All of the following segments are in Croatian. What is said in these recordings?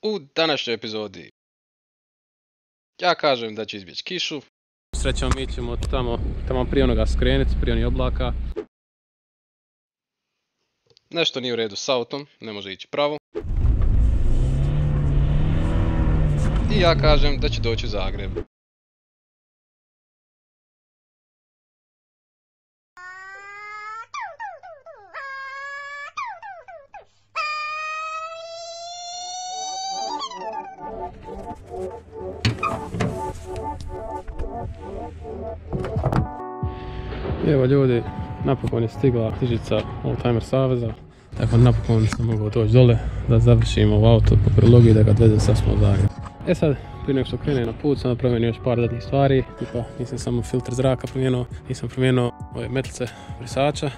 U današnjoj epizodi ja kažem da će izbjeći kišu. Srećom, mi ćemo tamo prije onoga skrenuti, prije onih oblaka. Nešto nije u redu s autom, ne može ići pravo. I ja kažem da će doći u Zagreb. Evo ljudi, napokon je stigla knjižica Oldtimer Saveza. Tako napokon sam mogao doći dole da završim ovo auto po prilogiji da ga odvedem sasvim u Zagreb. E sad, prije nego što krenem na put, sam promijenio još par dodatnih stvari. Tipa, nisam samo filtr zraka promijenio, nisam promijenio ove metlice brisača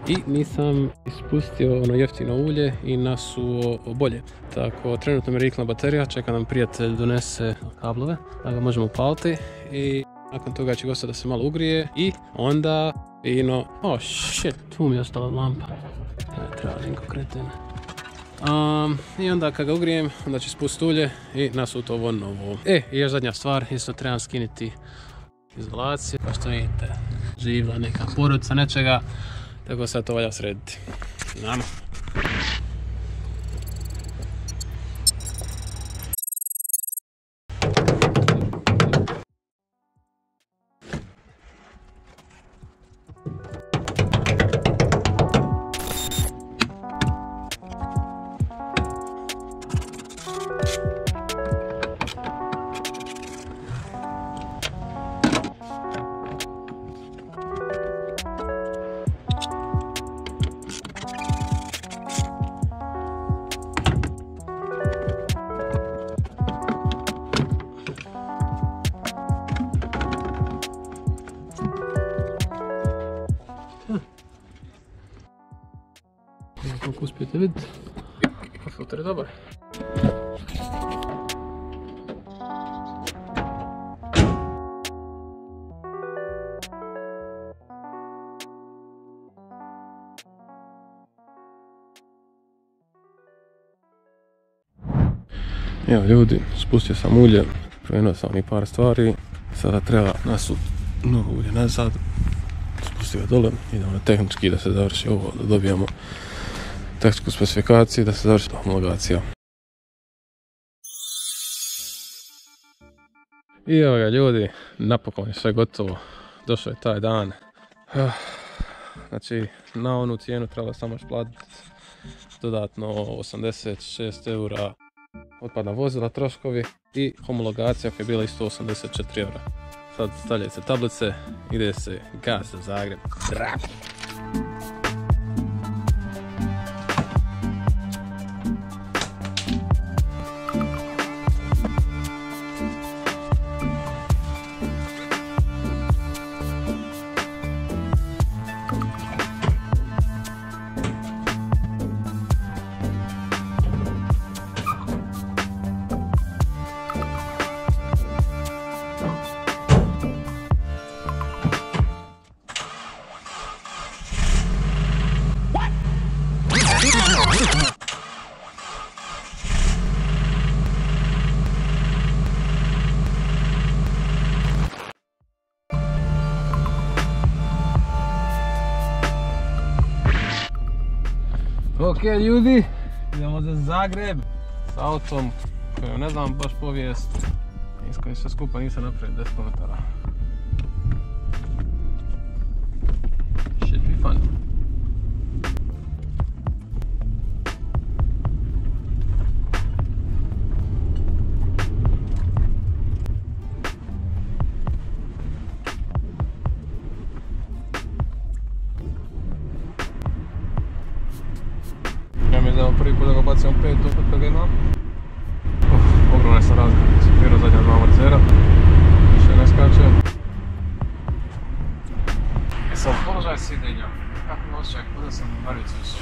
i nisam ispustio ono jeftino ulje i nasuo bolje. Tako, trenutno mi je rikla baterija, čeka nam prijatelj donese kablove da ga možemo upaliti i nakon toga će ostati da se malo ugrije i onda oh shit, tu mi je ostala lampa. Ja treba linko kreten. I onda kad ga ugrijem, onda će spustiti ulje i nasuti ovo novo. I još zadnja stvar, isto trebam skiniti izolaciju. Kao što vidite, živla neka porodica nečega, tako sad to valja srediti. Znamo. Kako uspijete vidjeti, filter je dobar. Evo ljudi, spustio sam ulje, promijenio sam onih par stvari, sada treba nasuti novo ulje nazad, spustio ga dole, idemo na tehnički da se završi ovo, da dobijemo tehničku specifikaciju, da se završi homologacija. I evo ga ljudi, napokon je sve gotovo, došao je taj dan. Znači, na onu cijenu trebalo samo još platiti dodatno 86 eura otpadna vozila, troškovi i homologacija koja je bila isto 84 eura. Sad stavljaju se tablice, ide se gas za Zagreb. Ok ljudi, idemo za Zagreb s autom kojom ne znam baš povijest i s kojim sve skupa nisam napravio 10 km. Should be fun. Ja mi znamo prvi put da ga bacimo 5 od toga imam. Ogromna je sam razgleda, prvo zadnja dva amortizera, više ne skače. I sad položaj sjedenja, kako mi osjećaj kuda sam u Maricu su.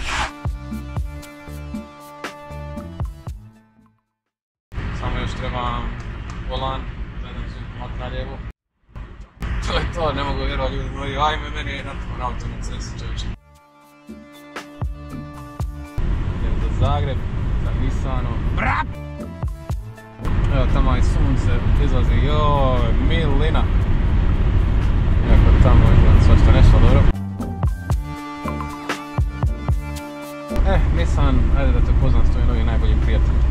Samo još trebam volan, gledam zub mat na lijevo. To je to, ne mogu vjerovati ljudi moji, ajme meni je napokon auto na cesti čovječe. Idem za Zagreb, za Nissanom. godinama i sunce izlazi, joj, milina. Iako tamo izgleda svašta nešto dobro. Nisam, ajde da te upoznam s tvojim novim najboljim prijateljem.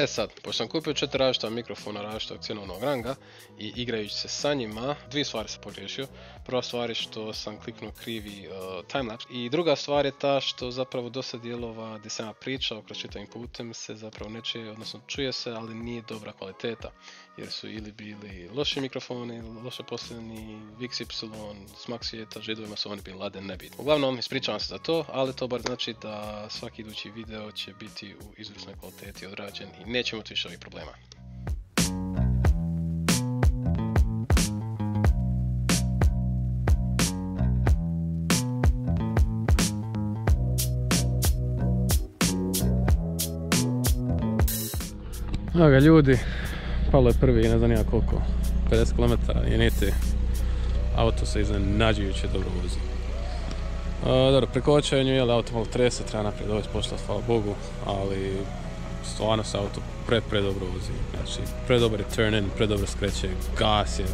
Sad, pošto sam kupio 4 različita mikrofona različitog cjenovnog ranga i igrajući se sa njima, dvije stvari sam pogriješio. Prva stvar je što sam kliknuo krivi timelapse i druga stvar je ta što zapravo dosta dijelova gdje sam ja pričao kroz čitavim putem se zapravo ne čuje, odnosno čuje se, ali nije dobra kvaliteta. Jer su ili bili loši mikrofoni, loše postavljeni, VXY, smak svijeta, židovima su oni bili laden nebitni. Uglavnom, ispričavam se za to, ali to bar znači da svaki idući video će biti u izvrsnoj kvaliteti odrađen i nećemo imati više ovih problema. Evo ga ljudi, palo je prvi, ne znam ja koliko, 50 km i niti auto se iznenađujuće dobro vozi. Dobro, preko očajanju je auto malo trese, treba naprijed dovesti pošta, hvala Bogu, ali stvarno se auto predobro vozi. Znači, predobar je turn in, predobro skreće, gas je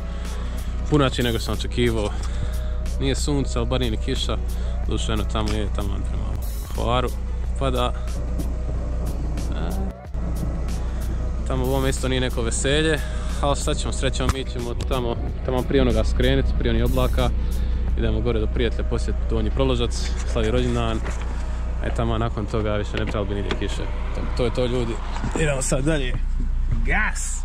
puno jači nego sam očekivao. Nije sunce, ali bar nije ni kiša, duše jedno tamo je, tamo prema Hvaru, pa da. Tamo u ovom isto nije neko veselje, ali sad ćemo, srećemo, mi ćemo tamo prije onoga skrenuti, prije onih oblaka. Idemo gore do prijatelja posjetiti Donji Proložac, slavi rođendan. Tamo nakon toga više ne bi trebalo biti nigdje kiše. To je to ljudi, idemo sad dalje. Gas!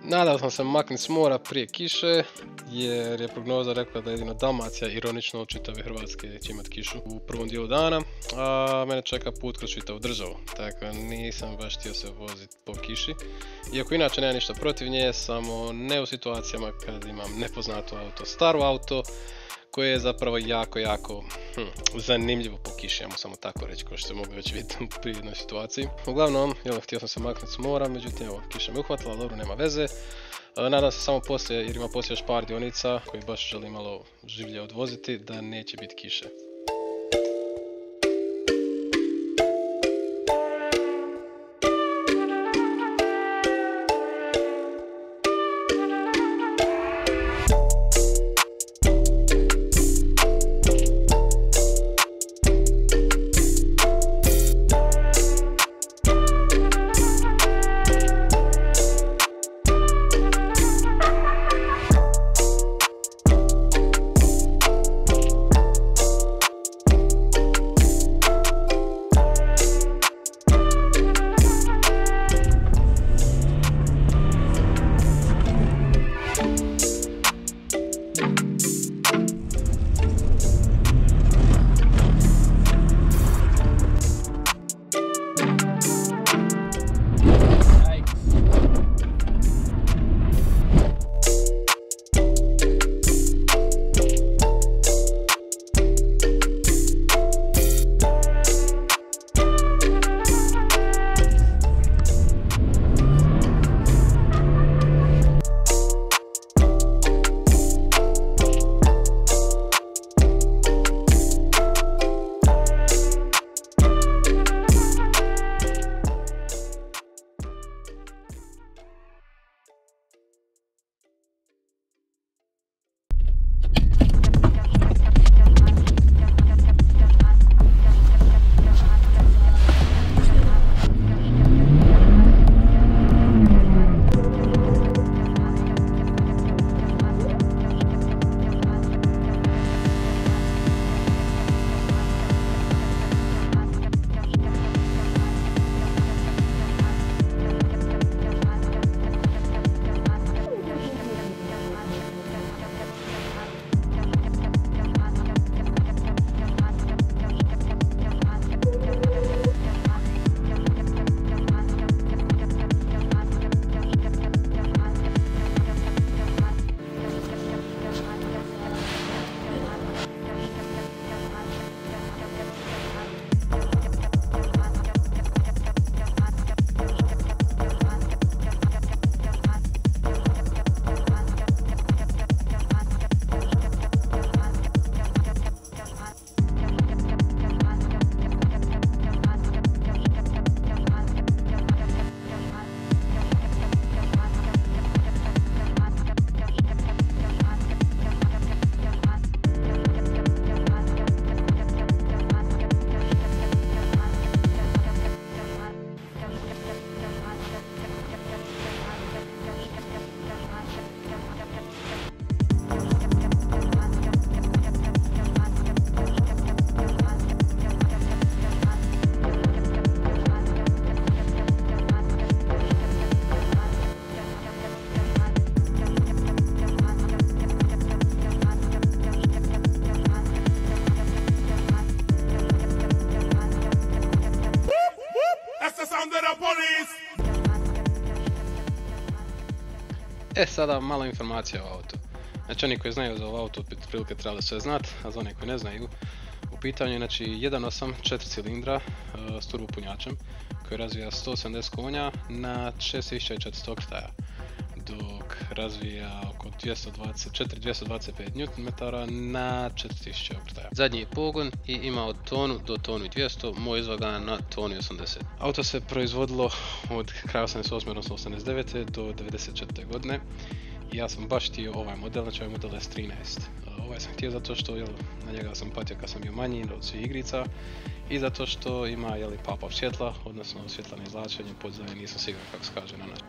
Nadao sam se maknuti s mora prije kiše, jer je prognoza rekla da jedino Dalmacija, ironično od čitave Hrvatske, će imati kišu u prvom dijelu dana, a mene čeka put kroz čitavu državu, tako nisam baš htio se voziti po kiši. Iako inače nema ništa protiv nje, samo ne u situacijama kad imam nepoznato auto, staro auto, koje je zapravo jako zanimljivo po kiši, ajmo samo tako reći, kao što se mogu već vidjeti u prijednoj situaciji. Uglavnom, htio sam se maknuti s mora, međutim evo, kiša me uhvatila, dobro, nema veze. Nadam se samo poslije, jer ima poslije još par dionica koji baš želi malo življe odvoziti, da neće biti kiše. sada malo informacija o autu. Znači oni koji znaju za ovo auto prilike trebali sve znat, a za one koji ne znaju, u pitanju je znači 1.8 4 cilindra s turbopunjačem koji razvija 170 konja na 6400 okrtaja, dok razvija oko 225 Nm na 4000 okrtaja. Zadnji je pogon i ima od tonu do tonu i 200, moj izvaga na tonu i 80. Auto se proizvodilo od kraja 88. odnosno 89. do 94. godine. I ja sam baš htio ovaj model, znači ovaj model S13. Ovaj sam htio zato što na njega sam patio kad sam bio manji od svih igrica i zato što ima pop-up svjetla, odnosno svjetlane izvlačenje, podzemlje, nisam siguran kako se kaže na način.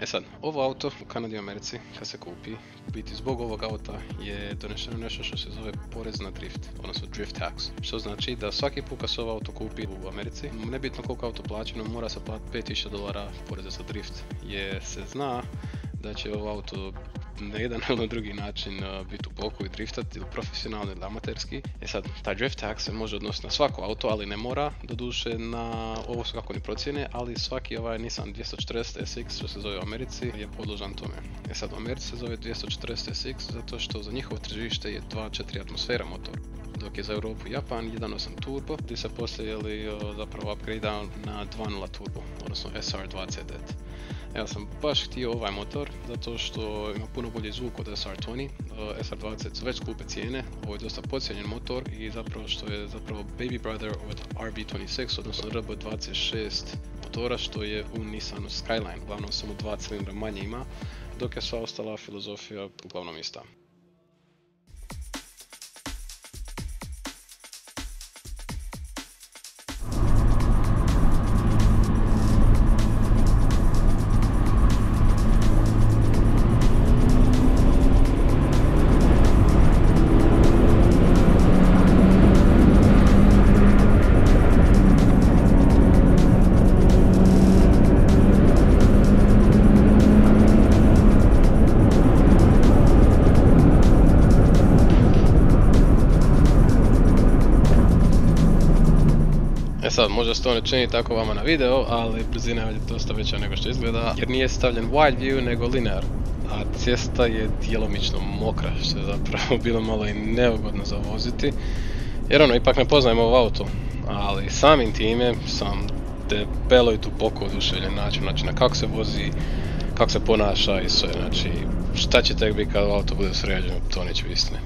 E sad, ovo auto u Kanadi i Americi kad se kupi, u biti zbog ovog auta je donešeno nešto što se zove porez na drift, odnosno drift tax. Što znači da svaki put kad se ovo auto kupi u Americi, nebitno koliko auto plaćeno, mora se platiti $5000 poreza za drift, jer se zna da će ovo auto na jedan ili drugi način biti u boku i driftati ili profesionalno ili amaterski. E sad, taj drift tax se može odnositi na svako auto, ali ne mora, doduše na ovo su kako ni procjene, ali svaki ovaj Nissan 240 SX, što se zove u Americi, je podložan tome. E sad, u Americi se zove 240 SX zato što za njihovo tržište je 2.4 atmosfera motor, dok je za Europu i Japan 1.8 turbo, gdje se poslije zapravo upgrade na 2.0 turbo, odnosno SR20. Ja sam baš htio ovaj motor zato što ima puno bolji zvuk od SR20. SR20 su već skupe cijene, ovo je dosta podcijenjen motor i zapravo što je zapravo baby brother od RB26, odnosno RB26 motora što je u Nissanu Skyline, uglavnom samo 2 cilindra manje ima, dok je sva ostala filozofija uglavnom ista. Sad, možda se to ne čini tako vama na video, ali brzina je dosta veća nego što izgleda, jer nije stavljen wide view nego linear, a cesta je djelomično mokra, što je zapravo bilo malo i neugodno za voziti, jer ipak ne poznajem ovo auto, ali samim time sam debelo i duboko oduševljen načina kako se vozi, kako se ponaša i sve, znači šta će tek biti kad auto bude sređeno, to neće biti istine.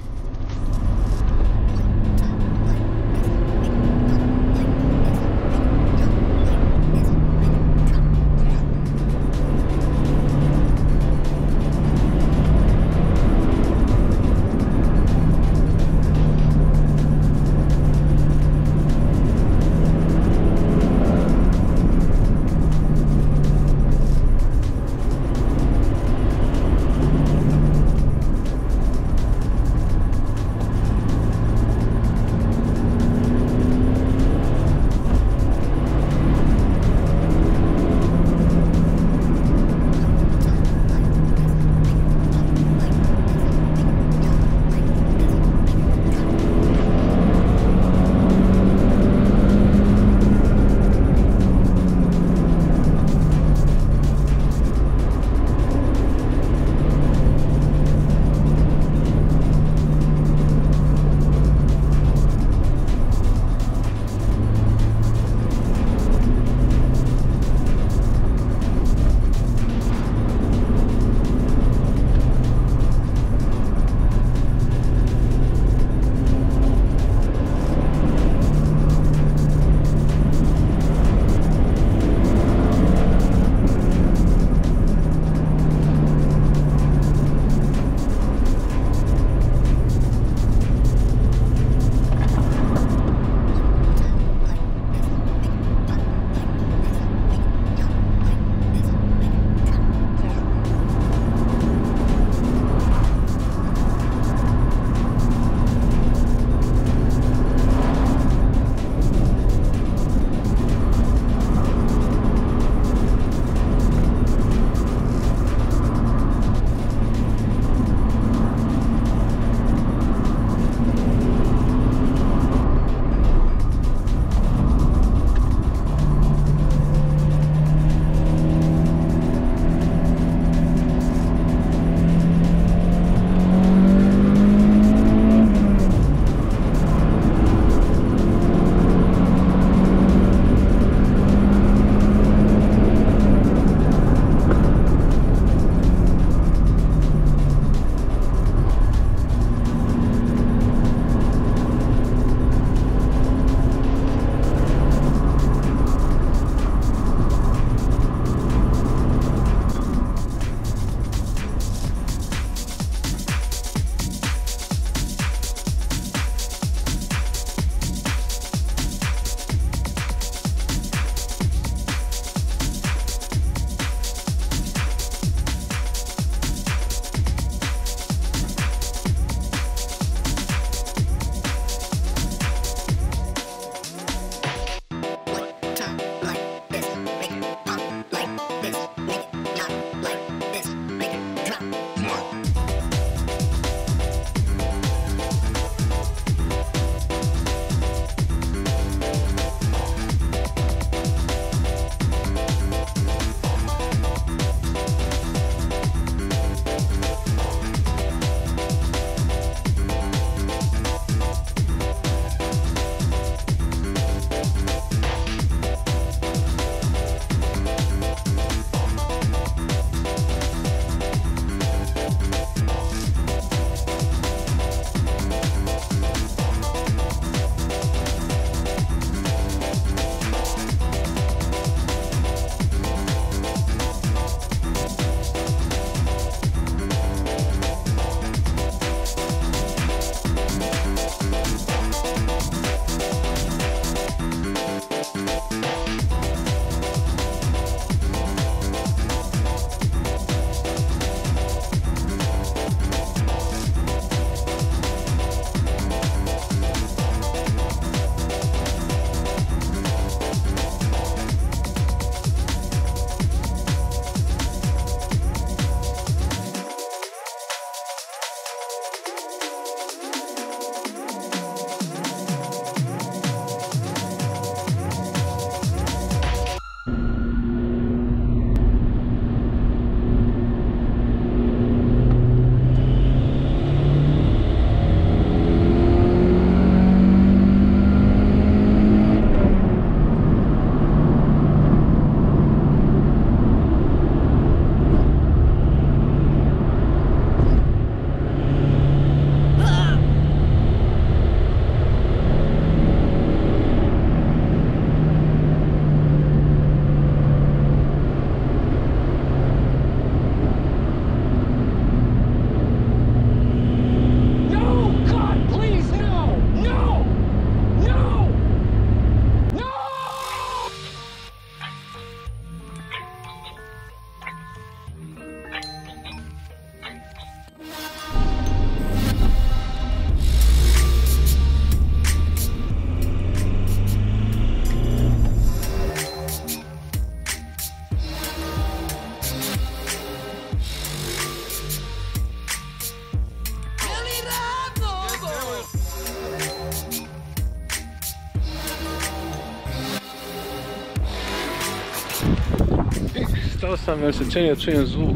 Stao sam jer se čini da čujem zvuk.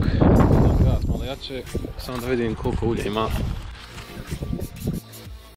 Gas malo jače, samo da vidim koliko ulja ima.